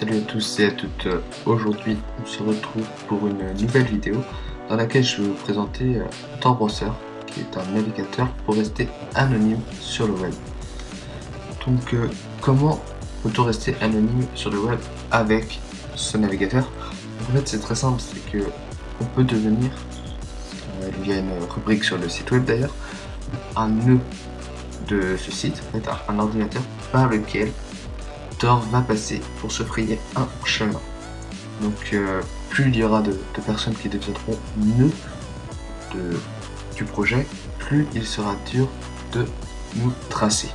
Salut à tous et à toutes, aujourd'hui on se retrouve pour une nouvelle vidéo dans laquelle je vais vous présenter Tor Browser, qui est un navigateur pour rester anonyme sur le web. Donc comment peut-on rester anonyme sur le web avec ce navigateur? En fait c'est très simple, c'est que on peut devenir, il y a une rubrique sur le site web d'ailleurs, un nœud de ce site, en fait, un ordinateur par lequel Tor va passer pour se frayer un chemin. Donc plus il y aura de personnes qui deviendront nœuds du projet, plus il sera dur de nous tracer.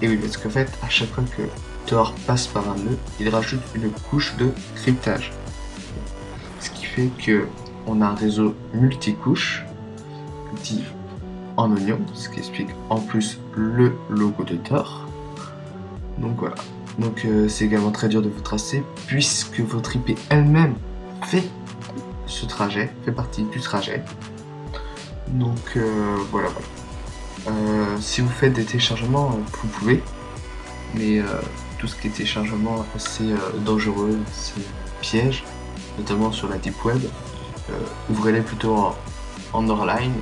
Et oui, parce qu'en fait, à chaque fois que Tor passe par un nœud, il rajoute une couche de cryptage. Ce qui fait que on a un réseau multicouche, dit en oignon, ce qui explique en plus le logo de Tor. Donc voilà. Donc c'est également très dur de vous tracer puisque votre IP elle-même fait ce trajet, fait partie du trajet. Donc voilà. Si vous faites des téléchargements, vous pouvez, mais tout ce qui est téléchargement assez dangereux, c'est piège, notamment sur la deep web. Ouvrez-les plutôt en hors-line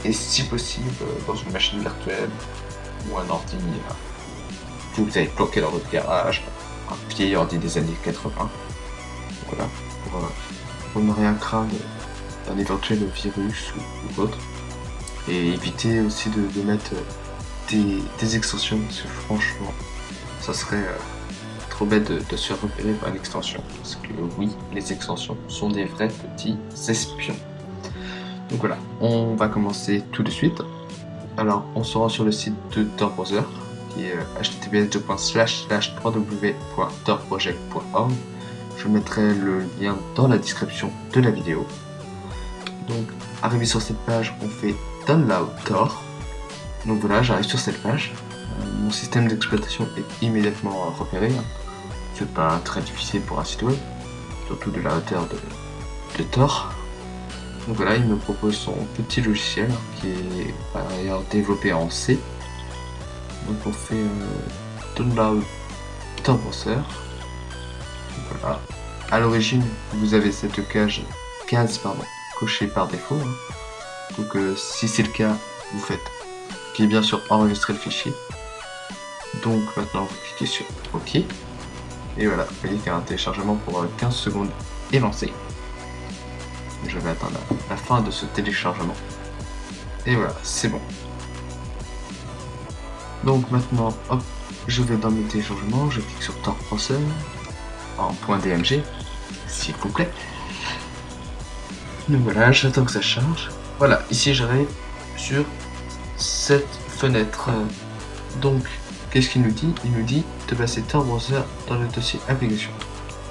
et si possible dans une machine virtuelle ou un ordi que vous avez planqué dans votre garage, un vieil ordi des années 80. Voilà, pour ne rien craindre d'un éventuel virus ou autre. Et éviter aussi de mettre des extensions, parce que franchement, ça serait trop bête de se faire repérer par une extension. Parce que oui, les extensions sont des vrais petits espions. Donc voilà, on va commencer tout de suite. Alors, on se rend sur le site de Tor Browser, qui est https://www.torproject.org. Je mettrai le lien dans la description de la vidéo. Donc, arrivé sur cette page, on fait Download Tor. Donc voilà, j'arrive sur cette page. Mon système d'exploitation est immédiatement repéré. C'est pas très difficile pour un site web, surtout de la hauteur de Tor. Donc voilà, il me propose son petit logiciel qui est par ailleurs développé en C. Donc on fait Download Tor Browser. Voilà. À l'origine, vous avez cette case cochée par défaut. Donc si c'est le cas, vous faites puis bien sûr enregistrer le fichier. Donc maintenant vous cliquez sur OK. Et voilà, vous voyez qu'un téléchargement pour 15 secondes est lancé. Je vais attendre la fin de ce téléchargement. Et voilà, c'est bon. Donc maintenant, hop, je vais dans mes téléchargements, je clique sur Tor Browser en .dmg, s'il vous plaît. Donc voilà, j'attends que ça charge. Voilà, ici j'arrive sur cette fenêtre. Donc, qu'est-ce qu'il nous dit? Il nous dit de passer Tor Browser dans le dossier application.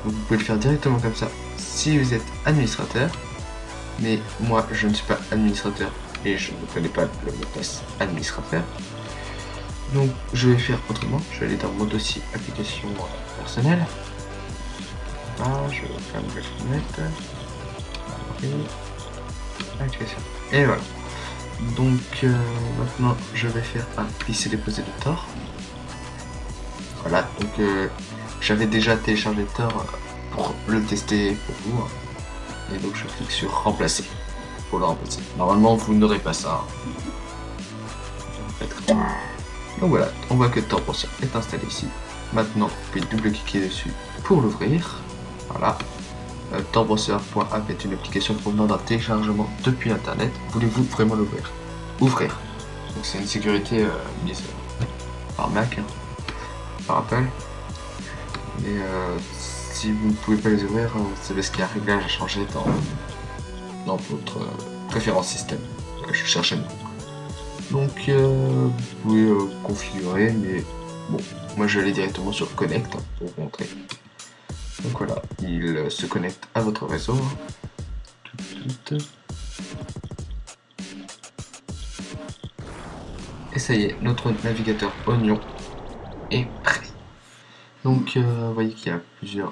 Donc, vous pouvez le faire directement comme ça si vous êtes administrateur. Mais moi, je ne suis pas administrateur et je ne connais pas le mot de passe administrateur. Donc, je vais faire autrement. Je vais aller dans mon dossier application personnelle. Là, je vais faire une nouvelle fenêtre. Et voilà. Donc maintenant je vais faire un glisser-déposer de Tor. Voilà, donc j'avais déjà téléchargé Tor pour le tester pour vous. Et donc je clique sur remplacer pour le remplacer. Normalement vous n'aurez pas ça. Donc voilà, on voit que Tor Browser est installé ici. Maintenant vous pouvez double-cliquer dessus pour l'ouvrir. Voilà. Torbrowser.app est une application provenant d'un téléchargement depuis internet. Voulez-vous vraiment l'ouvrir? Ouvrir. Donc c'est une sécurité mise par Mac, par Apple. Et si vous ne pouvez pas les ouvrir, c'est parce qu'il y a un réglage à changer dans votre préférence système. Je cherchais le nom. Donc vous pouvez configurer, mais bon, moi je vais aller directement sur Connect pour vous montrer. Donc voilà, il se connecte à votre réseau. Et ça y est, notre navigateur Oignon est prêt. Donc vous voyez qu'il y a plusieurs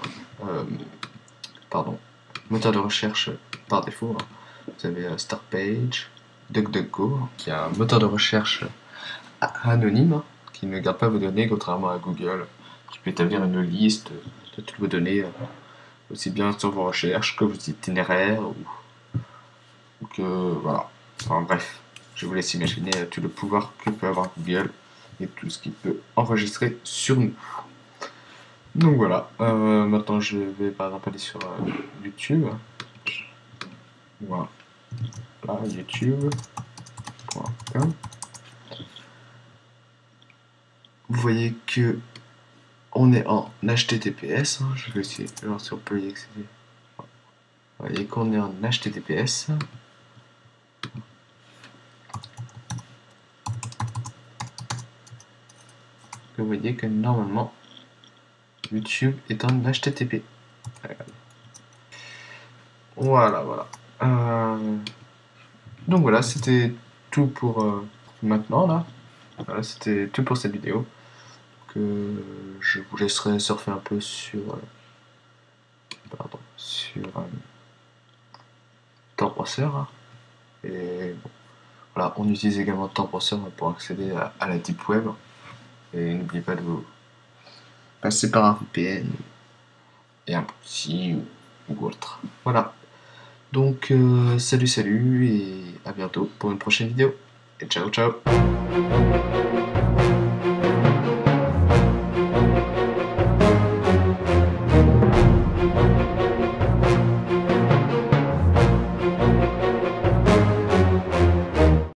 moteurs de recherche par défaut. Vous avez Startpage, DuckDuckGo, qui est un moteur de recherche anonyme qui ne garde pas vos données, contrairement à Google, qui peut établir une liste toutes vos données, aussi bien sur vos recherches que vos itinéraires, ou que voilà. Enfin bref, je vous laisse imaginer tout le pouvoir que peut avoir Google et tout ce qu'il peut enregistrer sur nous. Donc voilà, maintenant je vais par exemple aller sur YouTube. Voilà, là, youtube.com. Vous voyez que on est en HTTPS. Je vais essayer de voir si on peut y accéder. Vous voyez qu'on est en HTTPS. Vous voyez que normalement YouTube est en HTTP. Voilà, voilà. Donc voilà, c'était tout pour maintenant là. Voilà, c'était tout pour cette vidéo. Que je vous laisserai surfer un peu sur Tor-Browser. Et bon, voilà, on utilise également Tor-Browser pour accéder à la Deep Web. Et n'oubliez pas de vous passer par un VPN et un petit ou autre. Voilà. Donc salut et à bientôt pour une prochaine vidéo. Et ciao ciao.